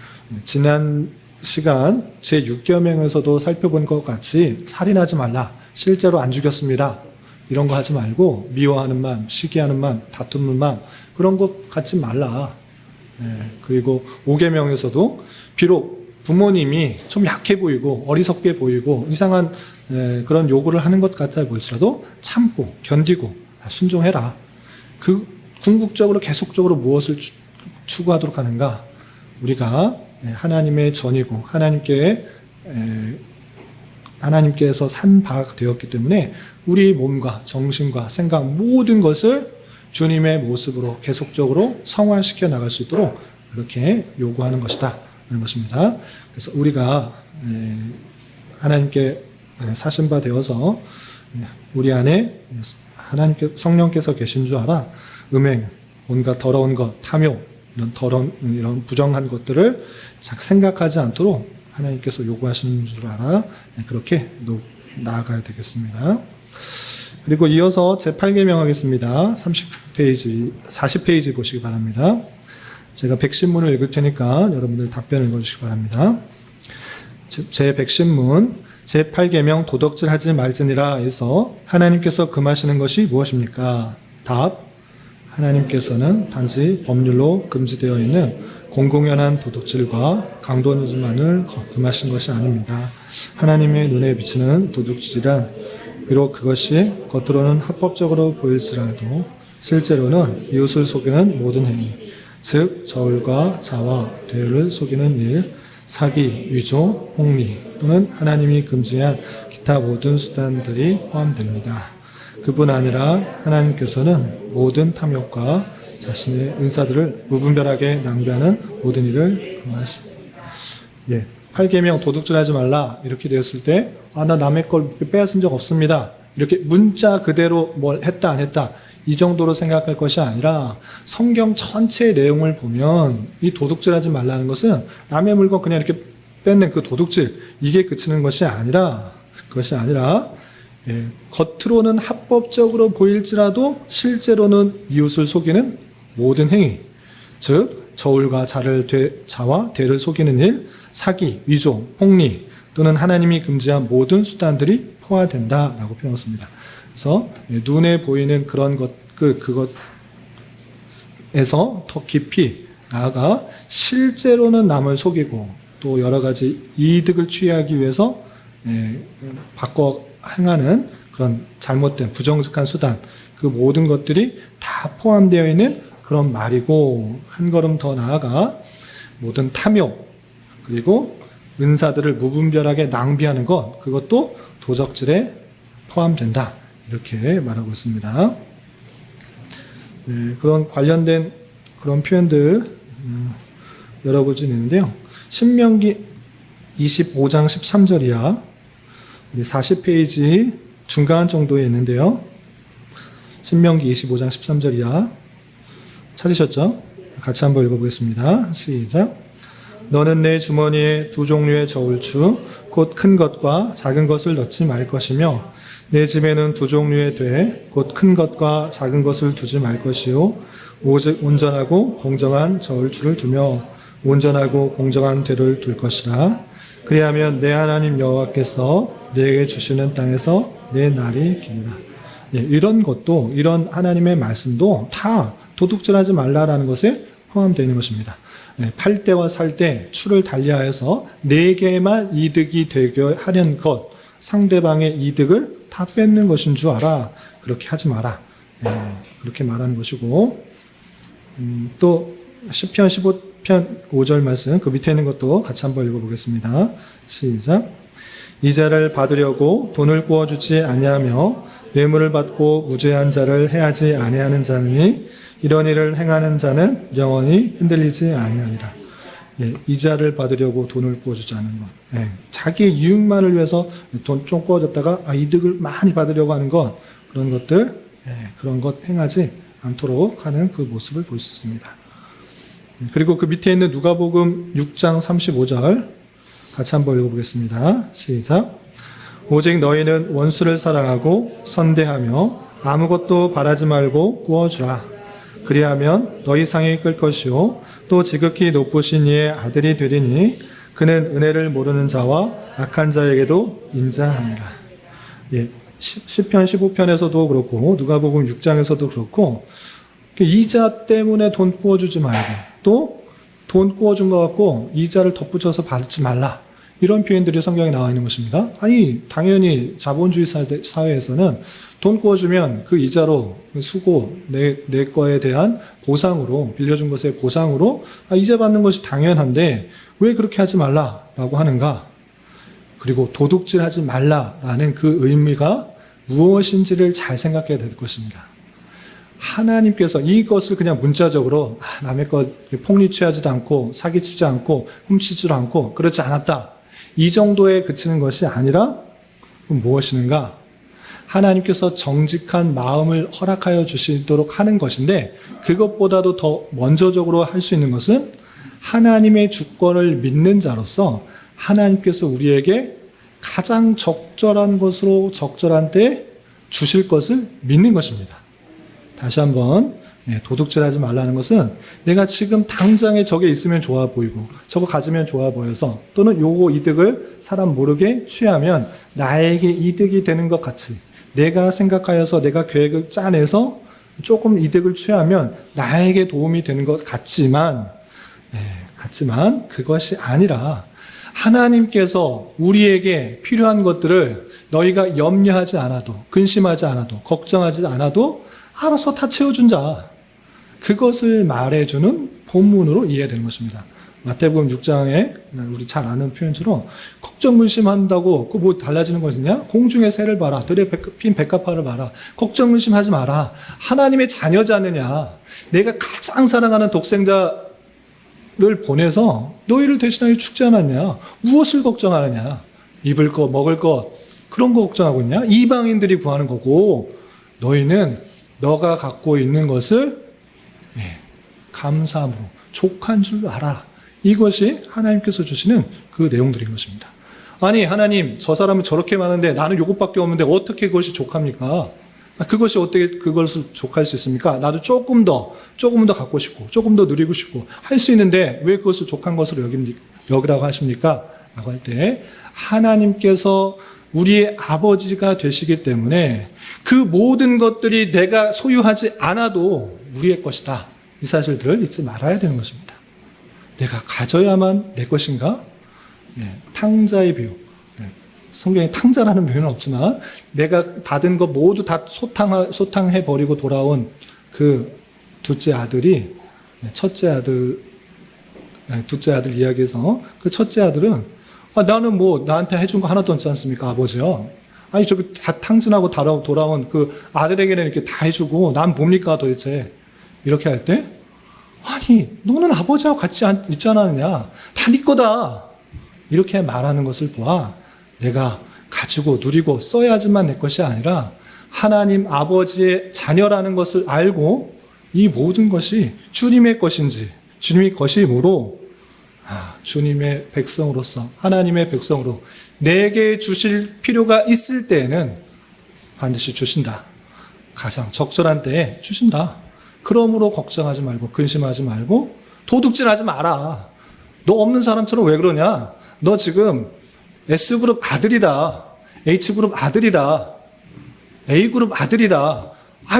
지난 시간 제6계명에서도 살펴본 것 같이 살인하지 말라. 실제로 안 죽였습니다. 이런 거 하지 말고 미워하는 마음, 시기하는 마음, 다투는 마음 그런 것 갖지 말라. 예, 그리고 5계명에서도 비록 부모님이 좀 약해 보이고 어리석게 보이고 이상한 그런 요구를 하는 것 같아 보일지라도 참고 견디고 순종해라. 그 궁극적으로 계속적으로 무엇을 추구하도록 하는가? 우리가 하나님의 전이고 하나님께서 산 바가 되었기 때문에 우리 몸과 정신과 생각 모든 것을 주님의 모습으로 계속적으로 성화시켜 나갈 수 있도록 그렇게 요구하는 것이다 하는 것입니다. 그래서 우리가 하나님께 사신 바 되어서 우리 안에 하나님께 성령께서 계신 줄 알아. 음행, 온갖 더러운 것, 탐욕 이런 부정한 것들을 생각하지 않도록 하나님께서 요구하시는 줄 알아. 그렇게 나아가야 되겠습니다. 그리고 이어서 제8계명 하겠습니다. 40페이지 보시기 바랍니다. 제가 백신문을 읽을 테니까 여러분들 답변을 읽어주시기 바랍니다. 제100신문 제8계명 도덕질 하지 말지니라 해서 하나님께서 금하시는 것이 무엇입니까? 답. 하나님께서는 단지 법률로 금지되어 있는 공공연한 도둑질과 강도질만을 금하신 것이 아닙니다. 하나님의 눈에 비치는 도둑질이란 비록 그것이 겉으로는 합법적으로 보일지라도 실제로는 이웃을 속이는 모든 행위, 즉 저울과 자와 대유를 속이는 일, 사기, 위조, 폭리 또는 하나님이 금지한 기타 모든 수단들이 포함됩니다. 그뿐 아니라 하나님께서는 모든 탐욕과 자신의 은사들을 무분별하게 낭비하는 모든 일을 금하십니다. 예, 8계명 도둑질하지 말라 이렇게 되었을 때 나 남의 걸 빼앗은 적 없습니다. 이렇게 문자 그대로 뭘 했다 안 했다 이 정도로 생각할 것이 아니라 성경 전체의 내용을 보면 이 도둑질하지 말라는 것은 남의 물건 그냥 이렇게 뺏는 그 도둑질 이게 그치는 것이 아니라 예, 겉으로는 합법적으로 보일지라도 실제로는 이웃을 속이는 모든 행위, 즉 저울과 자와 대를 속이는 일, 사기, 위조, 폭리 또는 하나님이 금지한 모든 수단들이 포함된다라고 표현했습니다. 그래서 눈에 보이는 그런 그것에서 더 깊이 나아가 실제로는 남을 속이고 또 여러 가지 이득을 취하기 위해서 바꿔 행하는 그런 잘못된 부정직한 수단 그 모든 것들이 다 포함되어 있는 그런 말이고 한 걸음 더 나아가 모든 탐욕 그리고 은사들을 무분별하게 낭비하는 것 그것도 도적질에 포함된다 이렇게 말하고 있습니다. 네, 그런 관련된 그런 표현들 여러 가지 있는데요. 신명기 25장 13절이야 40페이지 중간 정도에 있는데요. 신명기 25장 13절이야 찾으셨죠? 같이 한번 읽어보겠습니다. 시작. 너는 내 주머니에 두 종류의 저울추 곧 큰 것과 작은 것을 넣지 말 것이며 내 집에는 두 종류의 돼 곧 큰 것과 작은 것을 두지 말 것이요 오직 온전하고 공정한 저울추를 두며 온전하고 공정한 되를 둘 것이라. 그리하면 내 하나님 여호와께서 내게 주시는 땅에서 내 날이 기니라. 예, 이런 것도 이런 하나님의 말씀도 다 도둑질하지 말라라는 것에 포함되어 있는 것입니다. 팔 때와 살 때 추를 달리하여서 내게만 이득이 되게 하려는 것, 상대방의 이득을 다 뺏는 것인 줄 알아. 그렇게 하지 마라. 그렇게 말하는 것이고 또 시편 15편 5절 말씀 그 밑에 있는 것도 같이 한번 읽어보겠습니다. 시작. 이자를 받으려고 돈을 구워주지 아니하며 뇌물을 받고 무죄한 자를 해하지 아니하는 자니 이런 일을 행하는 자는 영원히 흔들리지 아니하리라. 예, 이자를 받으려고 돈을 구워주지 않는 것. 예, 자기 이익만을 위해서 돈 좀 구워줬다가 이득을 많이 받으려고 하는 것. 그런 것들, 그런 것 행하지 않도록 하는 그 모습을 볼 수 있습니다. 그리고 그 밑에 있는 누가복음 6장 35절 같이 한번 읽어보겠습니다. 시작. 오직 너희는 원수를 사랑하고 선대하며 아무것도 바라지 말고 구워주라. 그리하면 너희 상이 끌 것이요 또 지극히 높으신 이의 아들이 되리니 그는 은혜를 모르는 자와 악한 자에게도 인자하니라. 예, 시편 15편에서도 그렇고 누가복음 6장에서도 그렇고 이자 때문에 돈 구워주지 말고 또 돈 구워준 것 같고 이자를 덧붙여서 받지 말라. 이런 표현들이 성경에 나와 있는 것입니다. 아니 당연히 자본주의 사회에서는 돈 구워주면 그 이자로 수고 내 거에 대한 보상으로 빌려준 것의 보상으로 이자 받는 것이 당연한데 왜 그렇게 하지 말라라고 하는가? 그리고 도둑질하지 말라라는 그 의미가 무엇인지를 잘 생각해야 될 것입니다. 하나님께서 이것을 그냥 문자적으로 남의 것 폭리 취하지도 않고 사기치지 않고 훔치지도 않고 그렇지 않았다. 이 정도에 그치는 것이 아니라 무엇이는가? 하나님께서 정직한 마음을 허락하여 주시도록 하는 것인데 그것보다도 더 먼저적으로 할 수 있는 것은 하나님의 주권을 믿는 자로서 하나님께서 우리에게 가장 적절한 것으로 적절한 때에 주실 것을 믿는 것입니다. 다시 한번 도둑질하지 말라는 것은 내가 지금 당장에 저게 있으면 좋아 보이고 저거 가지면 좋아 보여서 또는 요거 이득을 사람 모르게 취하면 나에게 이득이 되는 것 같이 내가 생각하여서 내가 계획을 짜내서 조금 이득을 취하면 나에게 도움이 되는 것 같지만 그것이 아니라 하나님께서 우리에게 필요한 것들을 너희가 염려하지 않아도 근심하지 않아도 걱정하지 않아도 알아서 다 채워준 자 그것을 말해주는 본문으로 이해되는 것입니다. 마태복음 6장에 우리 잘 아는 표현처럼 걱정 근심한다고 그 뭐 달라지는 것이냐? 공중의 새를 봐라. 들에 핀 백합화를 봐라. 걱정 근심하지 마라. 하나님의 자녀지 않느냐? 내가 가장 사랑하는 독생자 보내서 너희를 대신하여 죽지 않았냐? 무엇을 걱정하느냐? 입을 것, 먹을 것, 그런 거 걱정하고 있냐? 이방인들이 구하는 거고, 너희는 너가 갖고 있는 것을 감사함으로 족한 줄 알아. 이것이 하나님께서 주시는 그 내용들인 것입니다. 아니, 하나님, 저 사람은 저렇게 많은데 나는 이것밖에 없는데 어떻게 그것이 족합니까? 그것이 어떻게 그것을 족할 수 있습니까? 나도 조금 더 갖고 싶고, 조금 더 누리고 싶고, 할 수 있는데 왜 그것을 족한 것으로 여기라고 하십니까? 라고 할 때, 하나님께서 우리의 아버지가 되시기 때문에 그 모든 것들이 내가 소유하지 않아도 우리의 것이다. 이 사실들을 잊지 말아야 되는 것입니다. 내가 가져야만 내 것인가? 탕자의 비유. 성경에 탕자라는 표현은 없지만 내가 받은 것 모두 다 소탕해버리고 돌아온 그 둘째 아들이 둘째 아들 이야기에서 그 첫째 아들은 나는 뭐 나한테 해준 거 하나도 없지 않습니까, 아버지요? 아니, 저기 다 탕진하고 돌아온 그 아들에게는 이렇게 다 해주고 난 뭡니까 도대체? 이렇게 할 때, 아니, 너는 아버지하고 같이 있지 않았느냐? 다 네 거다. 이렇게 말하는 것을 보아 내가 가지고 누리고 써야지만 내 것이 아니라 하나님 아버지의 자녀라는 것을 알고 이 모든 것이 주님의 것인지 주님의 것이므로 주님의 백성으로서 하나님의 백성으로 내게 주실 필요가 있을 때에는 반드시 주신다. 가장 적절한 때에 주신다. 그러므로 걱정하지 말고 근심하지 말고 도둑질하지 마라. 너 없는 사람처럼 왜 그러냐? 너 지금 S그룹 아들이다. H그룹 아들이다. A그룹 아들이다.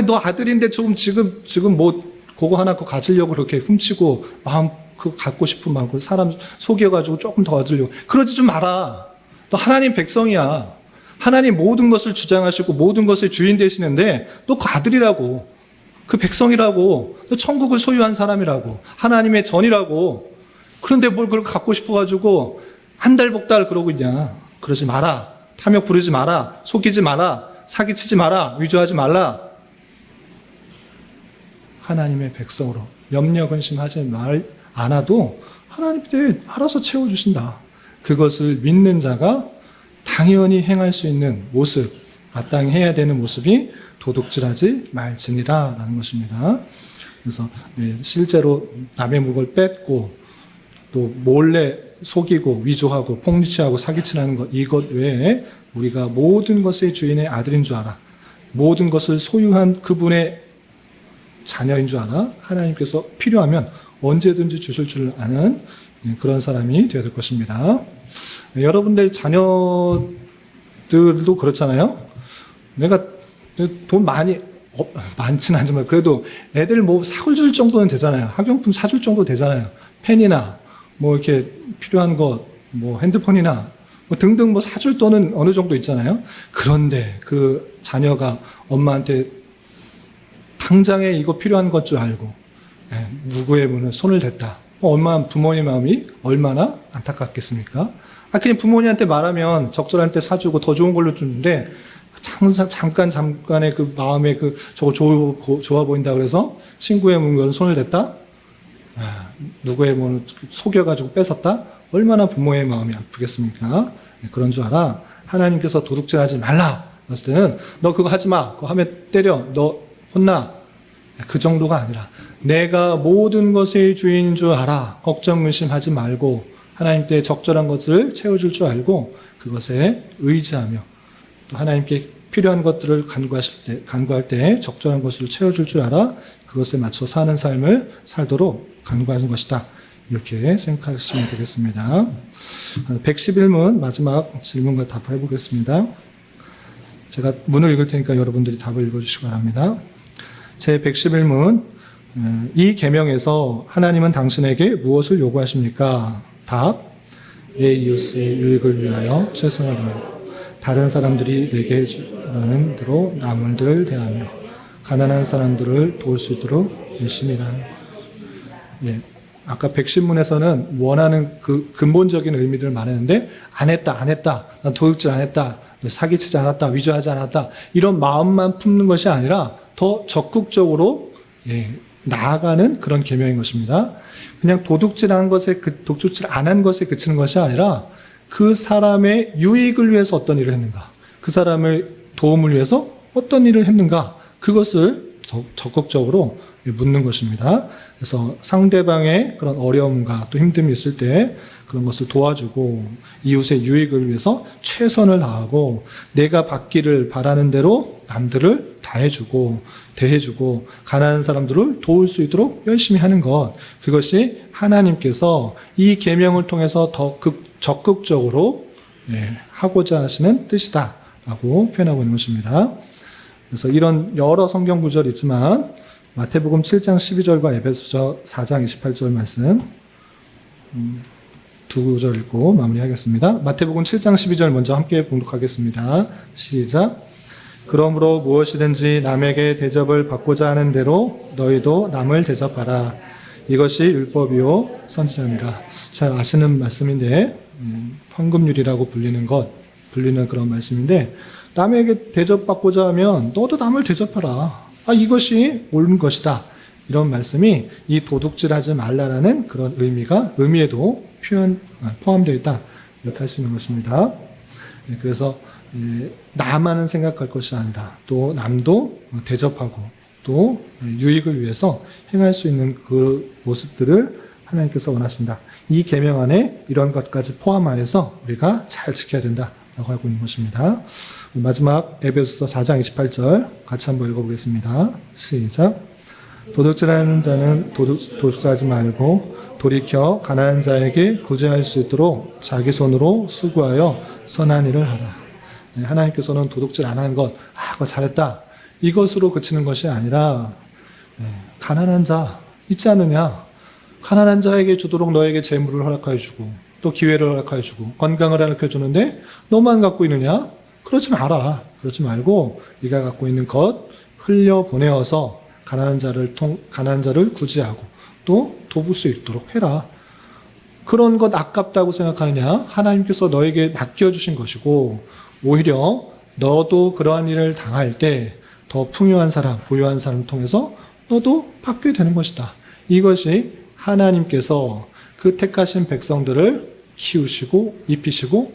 너 아들인데 지금 뭐 그거 하나 가지려고 그렇게 훔치고 마음 그거 갖고 싶은 마음 사람 속여가지고 조금 더 얻으려고 그러지 좀 마라. 너 하나님 백성이야. 하나님 모든 것을 주장하시고 모든 것의 주인 되시는데 너 그 아들이라고 그 백성이라고 너 천국을 소유한 사람이라고 하나님의 전이라고 그런데 뭘 그걸 갖고 싶어가지고 한달복달 그러고 있냐. 그러지 마라. 탐욕 부리지 마라. 속이지 마라. 사기치지 마라. 위조하지 말라. 하나님의 백성으로 염려 근심하지 않아도 하나님께 알아서 채워주신다. 그것을 믿는 자가 당연히 행할 수 있는 모습, 마땅히 해야 되는 모습이 도둑질하지 말지니라 라는 것입니다. 그래서 실제로 남의 물건을 뺏고 또 몰래 속이고 위조하고 폭리취하고 사기치라는 것 이것 외에 우리가 모든 것의 주인의 아들인 줄 알아. 모든 것을 소유한 그분의 자녀인 줄 알아. 하나님께서 필요하면 언제든지 주실 줄 아는 그런 사람이 되어야 될 것입니다. 여러분들 자녀들도 그렇잖아요. 내가 돈 많지는 않지만 그래도 애들 뭐 사줄 정도는 되잖아요. 학용품 사줄 정도 되잖아요. 펜이나 뭐 이렇게 필요한 것, 뭐 핸드폰이나 뭐 등등 뭐 사줄 돈은 어느 정도 있잖아요. 그런데 그 자녀가 엄마한테 당장에 이거 필요한 것 줄 알고 누구의 문을 손을 댔다. 부모의 마음이 얼마나 안타깝겠습니까? 그냥 부모님한테 말하면 적절한 때 사주고 더 좋은 걸로 주는데 잠깐의 그 마음에 저거 좋아 보인다 그래서 친구의 물건을 손을 댔다? 누구의 뭐 속여가지고 뺏었다? 얼마나 부모의 마음이 아프겠습니까? 그런 줄 알아. 하나님께서 도둑질하지 말라. 그랬을 때는 너 그거 하지 마. 그거 하면 때려. 너 혼나. 그 정도가 아니라 내가 모든 것의 주인인 줄 알아. 걱정 의심하지 말고 하나님께 적절한 것을 채워줄 줄 알고 그것에 의지하며 또 하나님께 필요한 것들을 간구할 때 적절한 것을 채워줄 줄 알아. 그것에 맞춰 사는 삶을 살도록 간구하는 것이다. 이렇게 생각하시면 되겠습니다. 111문 마지막 질문과 답을 해보겠습니다. 제가 문을 읽을 테니까 여러분들이 답을 읽어주시기 바랍니다. 제 111문 이 계명에서 하나님은 당신에게 무엇을 요구하십니까? 답. 내 이웃의 유익을 위하여 최선을 다하고 다른 사람들이 내게 해주는 대로 남을 대하며 가난한 사람들을 도울 수 있도록 열심히 일하는 것. 아까 110문에서는 원하는 그 근본적인 의미들을 말했는데 안 했다. 난 도둑질 안 했다. 사기치지 않았다. 위조하지 않았다. 이런 마음만 품는 것이 아니라 더 적극적으로 나아가는 그런 계명인 것입니다. 그냥 도둑질 안 한 것에 그치는 것이 아니라 그 사람의 유익을 위해서 어떤 일을 했는가, 그 사람의 도움을 위해서 어떤 일을 했는가, 그것을 적극적으로 묻는 것입니다. 그래서 상대방의 그런 어려움과 또 힘듦이 있을 때 그런 것을 도와주고 이웃의 유익을 위해서 최선을 다하고 내가 받기를 바라는 대로 남들을 다 해주고 대해주고 가난한 사람들을 도울 수 있도록 열심히 하는 것, 그것이 하나님께서 이 계명을 통해서 더 적극적으로 하고자 하시는 뜻이다라고 표현하고 있는 것입니다. 그래서 이런 여러 성경 구절이 있지만 마태복음 7장 12절과 에베소서 4장 28절 말씀 두 구절 읽고 마무리하겠습니다. 마태복음 7장 12절 먼저 함께 봉독하겠습니다. 시작. 그러므로 무엇이든지 남에게 대접을 받고자 하는 대로 너희도 남을 대접하라. 이것이 율법이요 선지자니라. 잘 아시는 말씀인데 황금률이라고 불리는 그런 말씀인데, 남에게 대접받고자 하면 너도 남을 대접하라. 이것이 옳은 것이다. 이런 말씀이 이 도둑질하지 말라라는 그런 의미에도 포함되어 있다. 이렇게 할 수 있는 것입니다. 그래서 나만은 생각할 것이 아니라 또 남도 대접하고 또 유익을 위해서 행할 수 있는 그 모습들을 하나님께서 원하신다. 이 계명 안에 이런 것까지 포함하여서 우리가 잘 지켜야 된다라고 하고 있는 것입니다. 마지막 에베소서 4장 28절 같이 한번 읽어보겠습니다. 시작. 도둑질하는 자는 도둑질하지 말고 돌이켜 가난한 자에게 구제할 수 있도록 자기 손으로 수고하여 선한 일을 하라. 하나님께서는 도둑질 안 하는 것, 그거 잘했다, 이것으로 그치는 것이 아니라 가난한 자 있지 않느냐, 가난한 자에게 주도록 너에게 재물을 허락하여 주고 또 기회를 허락하여 주고 건강을 허락해 주는데 너만 갖고 있느냐? 그러지 마라. 그러지 말고 네가 갖고 있는 것 흘려 보내어서 가난한 자를 구제하고 또 돕을 수 있도록 해라. 그런 것 아깝다고 생각하느냐? 하나님께서 너에게 맡겨주신 것이고, 오히려 너도 그러한 일을 당할 때 더 풍요한 사람, 부유한 사람을 통해서 너도 받게 되는 것이다. 이것이 하나님께서 그 택하신 백성들을 키우시고 입히시고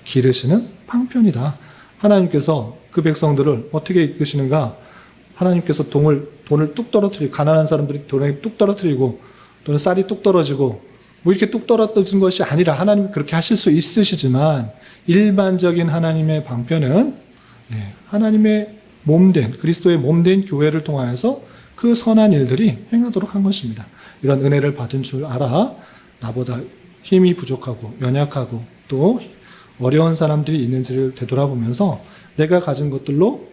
기르시는 방편이다. 하나님께서 그 백성들을 어떻게 이끄시는가? 하나님께서 돈을 뚝 떨어뜨리고, 가난한 사람들이 돈을 뚝 떨어뜨리고 또는 쌀이 뚝 떨어지고 이렇게 뚝 떨어진 것이 아니라, 하나님이 그렇게 하실 수 있으시지만 일반적인 하나님의 방편은 하나님의 몸된, 그리스도의 몸된 교회를 통하여서 그 선한 일들이 행하도록 한 것입니다. 이런 은혜를 받은 줄 알아. 나보다 힘이 부족하고 연약하고 또 어려운 사람들이 있는지를 되돌아보면서 내가 가진 것들로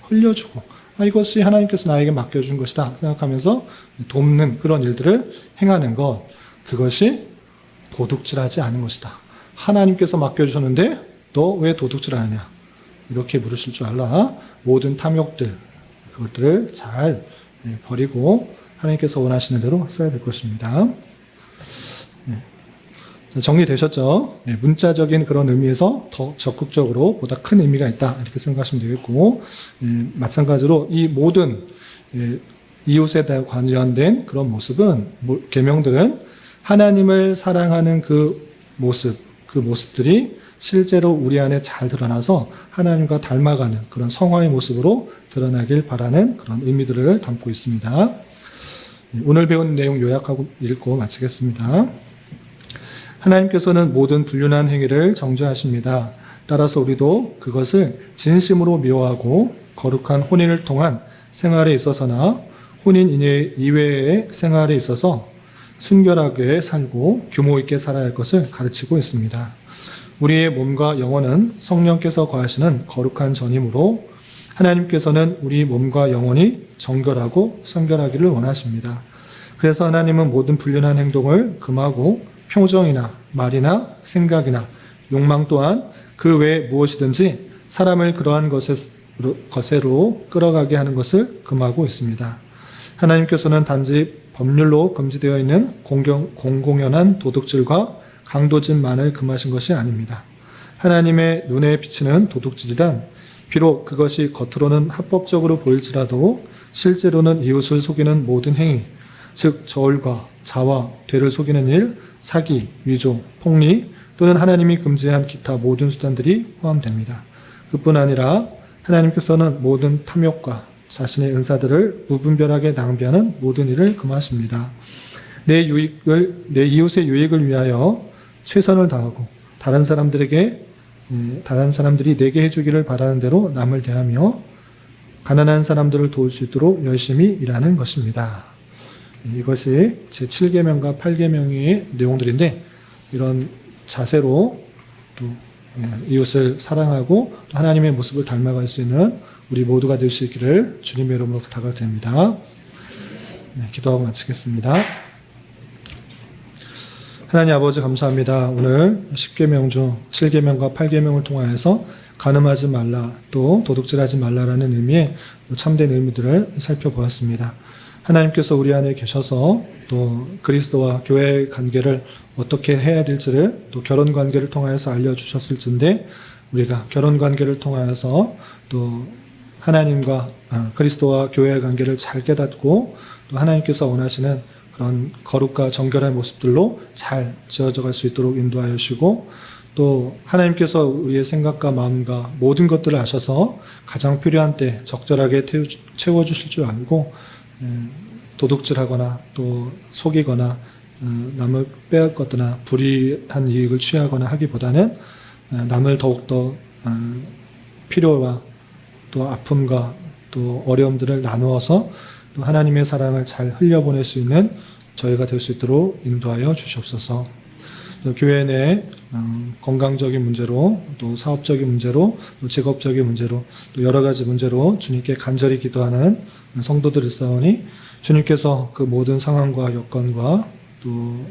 흘려주고, 이것이 하나님께서 나에게 맡겨준 것이다 생각하면서 돕는 그런 일들을 행하는 것, 그것이 도둑질하지 않은 것이다. 하나님께서 맡겨주셨는데 너 왜 도둑질하느냐, 이렇게 물으실 줄 알라. 모든 탐욕들, 그것들을 잘 버리고 하나님께서 원하시는 대로 써야 될 것입니다. 정리되셨죠? 문자적인 그런 의미에서 더 적극적으로 보다 큰 의미가 있다, 이렇게 생각하시면 되겠고, 마찬가지로 이 모든 이웃에 관련된 그런 계명들은 하나님을 사랑하는 그 모습들이 실제로 우리 안에 잘 드러나서 하나님과 닮아가는 그런 성화의 모습으로 드러나길 바라는 그런 의미들을 담고 있습니다. 오늘 배운 내용 요약하고 읽고 마치겠습니다. 하나님께서는 모든 불륜한 행위를 정죄하십니다. 따라서 우리도 그것을 진심으로 미워하고 거룩한 혼인을 통한 생활에 있어서나 혼인 이외의 생활에 있어서 순결하게 살고 규모 있게 살아야 할 것을 가르치고 있습니다. 우리의 몸과 영혼은 성령께서 거하시는 거룩한 전이므로 하나님께서는 우리 몸과 영혼이 정결하고 성결하기를 원하십니다. 그래서 하나님은 모든 불륜한 행동을 금하고 표정이나 말이나 생각이나 욕망 또한 그 외 무엇이든지 사람을 그러한 것으로 끌어가게 하는 것을 금하고 있습니다. 하나님께서는 단지 법률로 금지되어 있는 공공연한 도둑질과 강도질만을 금하신 것이 아닙니다. 하나님의 눈에 비치는 도둑질이란 비록 그것이 겉으로는 합법적으로 보일지라도 실제로는 이웃을 속이는 모든 행위, 즉 저울과 자와 되를 속이는 일, 사기, 위조, 폭리 또는 하나님이 금지한 기타 모든 수단들이 포함됩니다. 그뿐 아니라 하나님께서는 모든 탐욕과 자신의 은사들을 무분별하게 낭비하는 모든 일을 금하십니다. 내 이웃의 유익을 위하여 최선을 다하고 다른 사람들이 내게 해주기를 바라는 대로 남을 대하며 가난한 사람들을 도울 수 있도록 열심히 일하는 것입니다. 이것이 제7계명과 8계명의 내용들인데 이런 자세로 또 이웃을 사랑하고 또 하나님의 모습을 닮아갈 수 있는 우리 모두가 될 수 있기를 주님의 이름으로 부탁을 드립니다. 기도하고 마치겠습니다. 하나님 아버지 감사합니다. 오늘 10계명 중 7계명과 8계명을 통하여서 간음하지 말라 또 도둑질하지 말라라는 의미의 참된 의미들을 살펴보았습니다. 하나님께서 우리 안에 계셔서 또 그리스도와 교회의 관계를 어떻게 해야 될지를 또 결혼 관계를 통하여서 알려주셨을 텐데 우리가 결혼 관계를 통하여서 또 하나님과 그리스도와 교회의 관계를 잘 깨닫고 또 하나님께서 원하시는 그런 거룩과 정결한 모습들로 잘 지어져 갈 수 있도록 인도하여 주시고 또 하나님께서 우리의 생각과 마음과 모든 것들을 아셔서 가장 필요한 때 적절하게 채워주실 줄 알고 도둑질하거나 또 속이거나 남을 빼앗거나 불이한 이익을 취하거나 하기보다는 남을 더욱더 필요와 또 아픔과 또 어려움들을 나누어서 또 하나님의 사랑을 잘 흘려보낼 수 있는 저희가 될 수 있도록 인도하여 주시옵소서. 또 교회 내 건강적인 문제로 또 사업적인 문제로 또 직업적인 문제로 또 여러 가지 문제로 주님께 간절히 기도하는 성도들 있사오니 주님께서 그 모든 상황과 여건과 또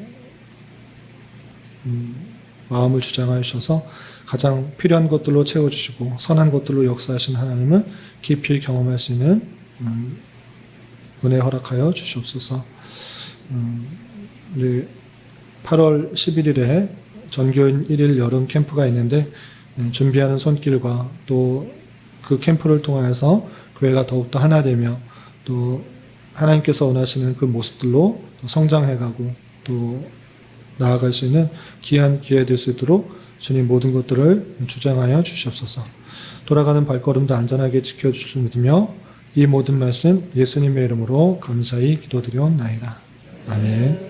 마음을 주장하여 주셔서 가장 필요한 것들로 채워주시고 선한 것들로 역사하신 하나님을 깊이 경험할 수 있는 은혜 허락하여 주시옵소서. 우리 8월 11일에 전교인 1일 여름 캠프가 있는데 준비하는 손길과 또 그 캠프를 통해서 교회가 더욱더 하나 되며 또 하나님께서 원하시는 그 모습들로 또 성장해가고 또 나아갈 수 있는 귀한 기회 될 수 있도록 주님 모든 것들을 주장하여 주시옵소서. 돌아가는 발걸음도 안전하게 지켜주실 믿으며 이 모든 말씀 예수님의 이름으로 감사히 기도드리옵나이다. 아멘.